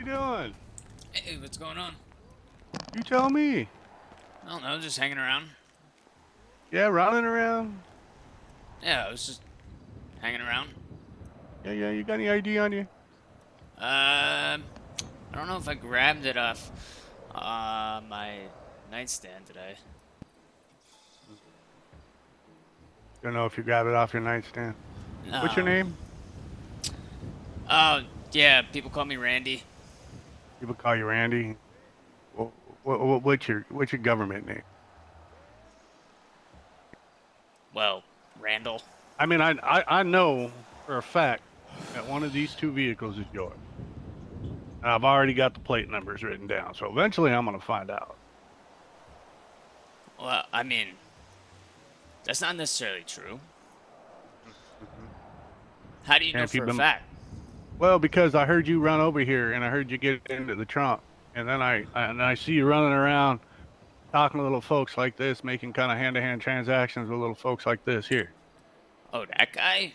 you doing? Hey, what's going on? You tell me. I don't know, just hanging around. Yeah, running around. Yeah, I was just hanging around. Yeah. You got any ID on you? I don't know if I grabbed it off my nightstand today. Don't know if you grabbed it off your nightstand. What's your No. name? Oh, yeah, people call me Randy. People call you Randy. What's your government name? Well, Randall. I mean, I know for a fact that one of these two vehicles is yours. And I've already got the plate numbers written down. So eventually I'm gonna find out. Well, I mean, that's not necessarily true. Mhm. How do you And know if you've for a been fact? well, because I heard you run over here and I heard you get into the trunk, and then I see you running around talking to little folks like this, making kind of hand-to-hand transactions with little folks like this here. Oh, that guy?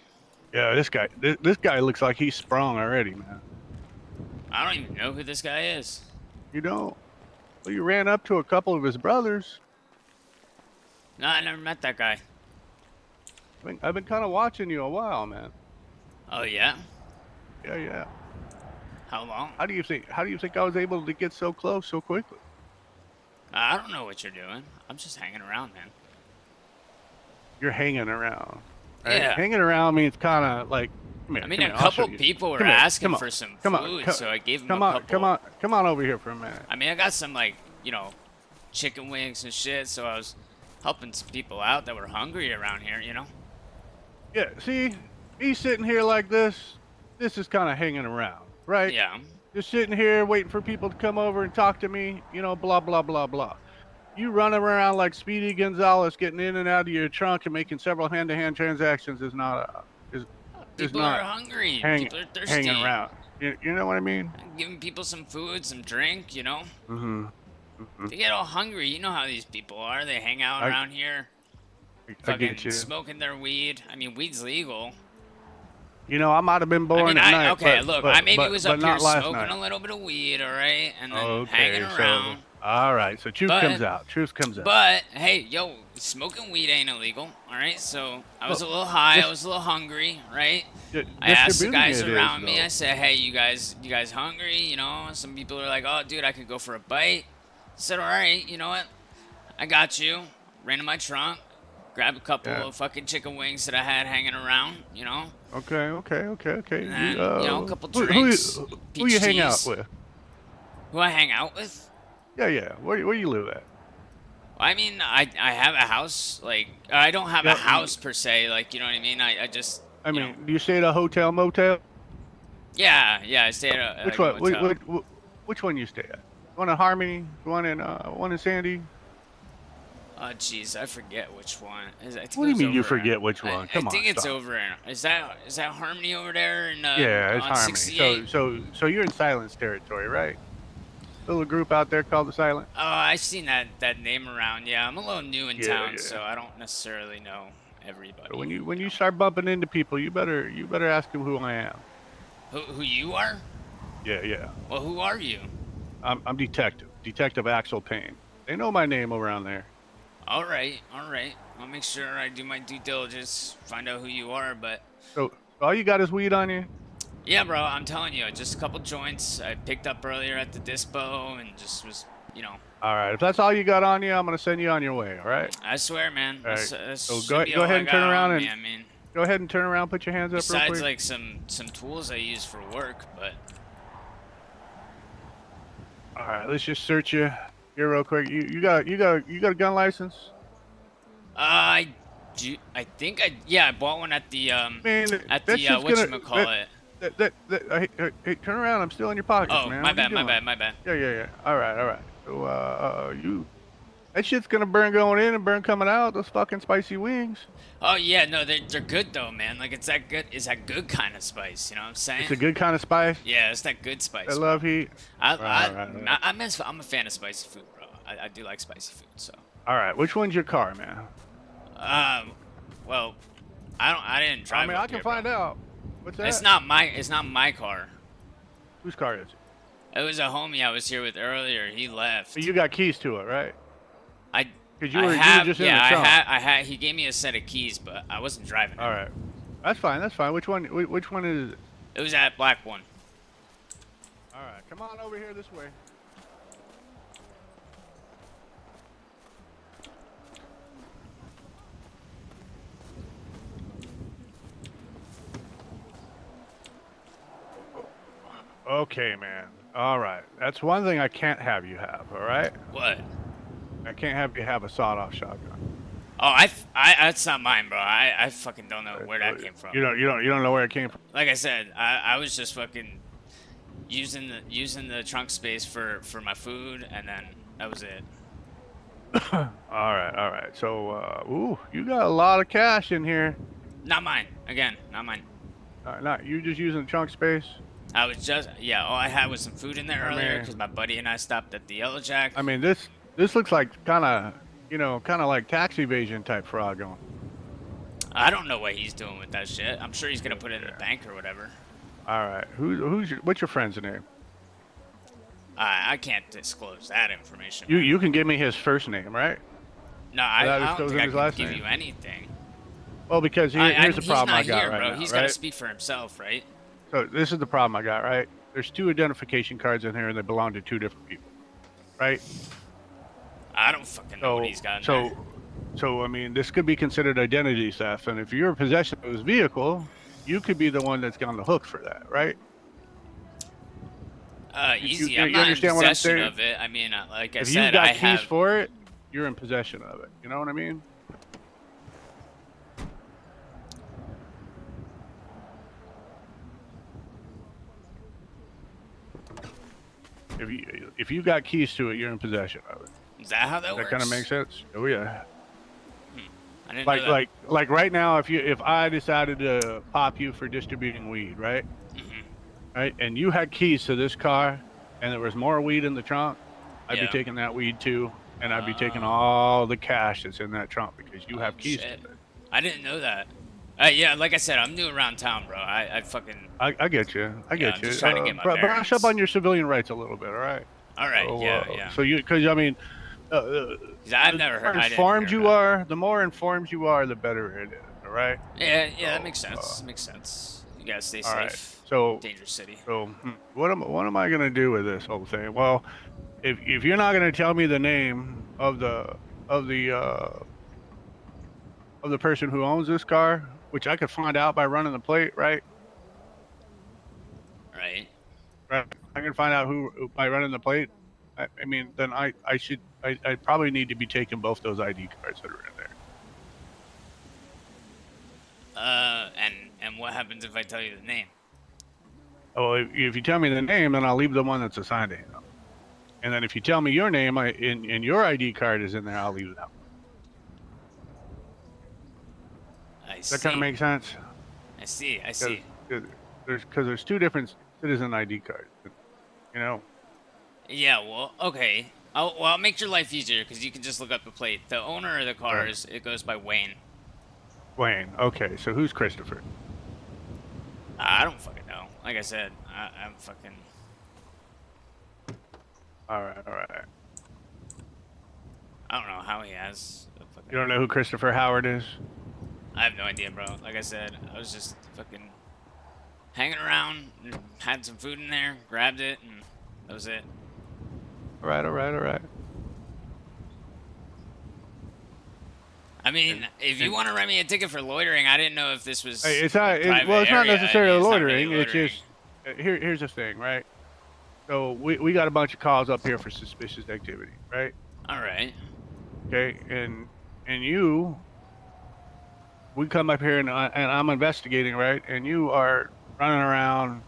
Yeah, this guy looks like he's sprung already, man. I don't even know who this guy is. You know, well, you ran up to a couple of his brothers. No, I never met that guy. I've been kind of watching you a while, man. Oh, yeah? Yeah. How long? How do you think I was able to get so close so quickly? I don't know what you're doing. I'm just hanging around, man. You're hanging around, right? Yeah. Hanging around means kind of like, I mean, come a here, I'll show couple you. people were Come here, asking come on, for some come on, food, come, so I gave them come a on, come couple. on, come on over here for a minute. I mean, I got some, like, chicken wings and shit, so I was helping some people out that were hungry around here. Yeah, see, me sitting here like this. This is kind of hanging around, right? Yeah. Just sitting here waiting for people to come over and talk to me, blah, blah, blah, blah. You running around like Speedy Gonzalez, getting in and out of your trunk and making several hand-to-hand transactions is not is People are not hungry. hang, People are hanging thirsty. around. You know what I mean? Giving people some food, some drink. Mm-hmm. Mm-hmm. They get all hungry. You know how these people are. They hang out I around here, I get fucking you. smoking their weed. I mean, weed's legal. I might have been I born mean, at night, okay, look, I maybe was but up here not last smoking night. a little bit of weed, all right, and then hanging Okay, so around. all right, so truth But comes out. Truth comes out. But hey, yo, smoking weed ain't illegal, all right? So I was Well, a little high, I just was a little hungry, right? I asked the distributing guys it is around me. I though. said, "Hey, you guys hungry?" Some people are like, "Oh, dude, I could go for a bite." I said, "All right, you know what? I got you." Ran in my trunk, grabbed a couple Yeah. of fucking chicken wings that I had hanging around, Okay. and You then a couple who who drinks, you- who you peach hang out teas. with? Who I hang out with? Yeah. Where you live at? I mean, I have a house. Like, I don't have a Yeah. house per se. Like, you know what I mean? I just, I mean, do you stay at a hotel, motel? yeah. I stay at Which like a one? motel. Which one you stay at? One in Harmony, one in Sandy. Oh, jeez, I forget which one. I think What it do you was mean you over. forget which I, one? I Come on, think it's stop. over in. Is that Harmony over there in Yeah, it's on Harmony. 68? So you're in Silence territory, right? Little group out there called the Silent. Oh, I seen that name around. Yeah, I'm a little new in town, Yeah. so I don't necessarily know So everybody. when you start bumping into people, you better ask them who I am. Who you are? Yeah. Well, who are you? I'm Detective Axel Payne. They know my name around there. All right. I'll make sure I do my due diligence, find out who you are, but. So all you got is weed on you. Yeah, bro, I'm telling you, just a couple joints I picked up earlier at the dispo and just was. All right. If that's all you got on you, I'm gonna send you on your way. All right. I swear, man, All right. that So should be go all ahead I and turn got around on me. and I mean, go ahead and turn around. Put your hands up real besides quick. like some tools I use for work, but All right. Let's just search you here real quick. You got a gun license? I do. Yeah, I bought one Man, at that the shit's gonna whatchamacallit. hey, turn around. I'm still in your pockets, Oh, man. my What are you bad, my doing? bad, my bad. Yeah. All right. So, that shit's gonna burn going in and burn coming out. Those fucking spicy wings. Oh yeah, no, they're good though, man. Like it's that good. It's that good kind of spice. You know what I'm It's saying? a good kind of spice. Yeah, it's that good I spice, bro. love heat. I Right, I right, right. I'm a fan of spicy food, bro. I do like spicy food, so. All right. Which one's your car, man? Um, well, I didn't I drive mean, up I can here, find bro. out. What's that? It's not my car. Whose car is it? It was a homie I was here with earlier. He left. You got keys to it, right? I Because I you were have, just in yeah, the trunk. I had. He gave me a set of keys, but I wasn't driving it. All right, that's fine. That's fine. Which one? Which one is it? It was that black one. All right, come on over here this way. Okay, man. All right. That's one thing I can't have you have. All right. What? I can't have you have a sawed-off shotgun. Oh, that's not mine, bro. I fucking don't know where that came from. You don't know where it came from. Like I said, I was just fucking using the trunk space for my food, and then that was it. All right, all right. So, ooh, you got a lot of cash in here. Not mine. Again, not mine. Not you just using trunk space. I was just, yeah, all I had was some food in there earlier mean- because my buddy and I stopped at the Yellow Jack. I mean, this looks like kind of like tax evasion type fraud going. I don't know what he's doing with that shit. I'm sure he's gonna put it in the bank or whatever. All right. What's your friend's name? I can't disclose that information. You can give me his first name, right? No, I Without don't disclosing think I his can last give name? you anything. Well, because here's the problem I he's not got here, right bro. now, He's right? got to speak for himself, right? So this is the problem I got, right? There's two identification cards in here, and they belong to two different people, right? I don't fucking know what he's got in there. So I mean, this could be considered identity theft, and if you're in possession of this vehicle, you could be the one that's on the hook for that, right? Easy. you I'm not in understand what I'm possession saying? of it. I mean, like I If said, you've got I keys have. for it, you're in possession of it. You know what I mean? If you got keys to it, you're in possession of it. Is that how that That works? kind of makes sense. Oh yeah. I didn't know that. Like right now, if I decided to pop you for distributing weed, right? Mhm. Right, and you had keys to this car, and there was more weed in the trunk, I'd be Yeah. taking that weed too, and I'd be taking all the cash that's in that trunk because you have keys Shit. to it. I didn't know that. Yeah, like I said, I'm new around town, bro. I fucking. I get you. I get I'm you. just trying to get my brush bearings. up on your civilian rights a little bit, all right? All right. So, yeah. So because I mean, 'Cause I've never heard. I didn't informed hear you about it. are, the more informed you are, the better it is. All right. Yeah, that makes sense. That makes sense. You gotta stay All right. safe. So Dangerous city. what am I gonna do with this whole thing? Well, if you're not gonna tell me the name of the person who owns this car, which I could find out by running the plate, right? Right. Right. I can find out who by running the plate. I mean, then I probably need to be taking both those ID cards that are in there. And what happens if I tell you the name? Oh, if you tell me the name, then I'll leave the one that's assigned to him. And then if you tell me your name, and your ID card is in there, I'll leave that. I see. That kind of makes sense. I see. There's two different citizen ID cards. You know. Yeah. Well. Okay. I'll make your life easier because you can just look up the plate. The owner of the car it goes by Wayne. Wayne. Okay. So who's Christopher? I don't fucking know. Like I said, I'm fucking. All right. I don't know how he has. You don't know who Christopher Howard is? I have no idea, bro. Like I said, I was just fucking hanging around, and had some food in there, grabbed it, and that was it. All right. I mean, if you want to write me a ticket for loitering, I didn't know if this was. Hey, it's not. private Well, it's not area. I necessarily mean, it's not loitering. really It's just here's the thing, right? So we got a bunch of calls up here for suspicious activity, right? All right. Okay, and you, we come up here and I'm investigating, right? And you are running around.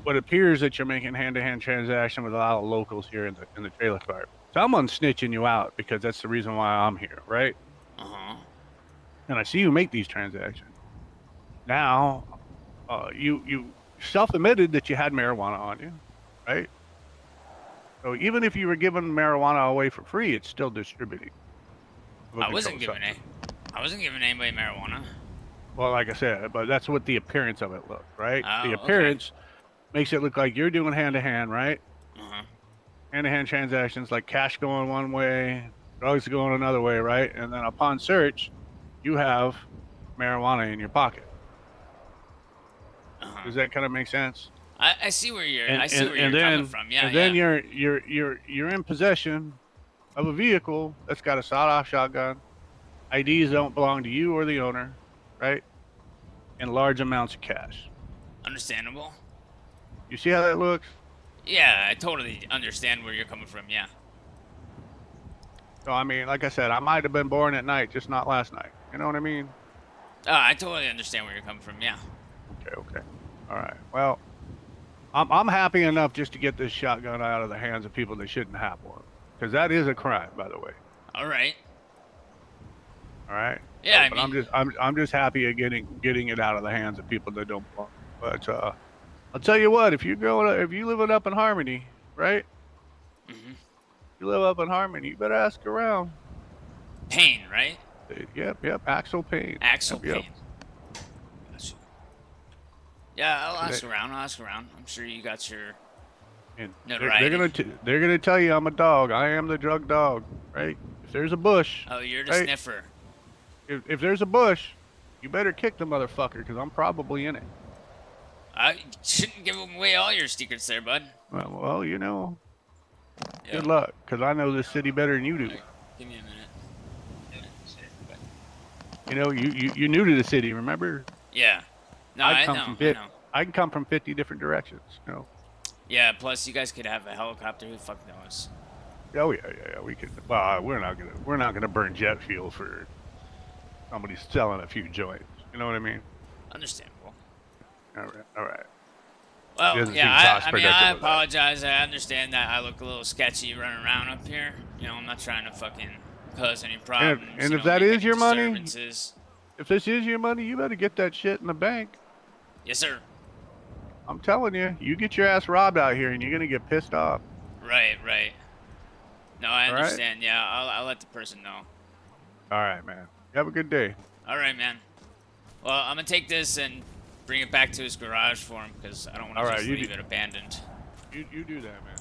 What appears that you're making hand-to-hand transaction with a lot of locals here in the trailer park. Someone's snitching you out because that's the reason why I'm here, right? And I see you make these transactions. Now, you self-admitted that you had marijuana on you, right? So even if you were giving marijuana away for free, it's still distributing. I wasn't giving anybody marijuana. Well, like I said, but that's what the appearance of it looked, right? Oh, The appearance makes it look like you're doing hand to hand, right? Uh-huh. Hand to hand transactions, like cash going one way, drugs going another way, right? And then upon search, you have marijuana in your pocket. Uh-huh. Does that kind of make sense? I see where you're And I see and where and you're coming then from. Yeah, and then yeah. you're in possession of a vehicle that's got a sawed-off shotgun. IDs don't belong to you or the owner, right? And large amounts of cash. Understandable. You see how that looks? Yeah, I totally understand where you're coming from. Yeah. So I mean, like I said, I might have been born at night, just not last night. You know what I mean? I totally understand where you're coming from. Yeah. Okay, okay. All right. Well, I'm happy enough just to get this shotgun out of the hands of people that shouldn't have one, because that is a crime, by the way. All right. All right. Yeah, So, I but mean, I'm just happy at getting it out of the hands of people that don't belong. But I'll tell you what, if you live up in Harmony, right? mhm. You live up in Harmony, you better ask around. Pain, right? Yep, yep. Axel Payne. Axle Yep, yep. pain. Gotcha. Yeah, I'll See ask that? around. I'll ask around. I'm sure you got your And notoriety. they're gonna tell you I'm a dog. I am the drug dog, right? If there's a bush, Oh, you're the right? sniffer. If there's a bush, you better kick the motherfucker because I'm probably in it. I shouldn't give away all your secrets there, bud. Well, you know, Yeah. good luck because I know this city better than you do. Alright, give me a minute. You know, you're new to the city. Remember, Yeah. No, I I come know. from I fit. know. I can come from 50 different directions. You know. Yeah. Plus, you guys could have a helicopter. Who the fuck knows? Oh yeah, yeah, yeah. We could. Well, we're not gonna burn jet fuel for somebody selling a few joints. You know what I mean? Understandable. All right, all right. It Well, doesn't seem yeah. cost I mean, I productive with that. apologize. I understand that I look a little sketchy running around up here. You know, I'm not trying to fucking cause any problems. And You if know, that make is any your money, disturbances. if this is your money, you better get that shit in the bank. Yes, sir. I'm telling you, you get your ass robbed out here, and you're gonna get pissed off. Right. Right. No, I All right. understand. Yeah, I'll let the person know. All right, man. You have a good day. All right, man. Well, I'm gonna take this and bring it back to his garage for him because I don't want All to right, just leave it abandoned. you do that, man.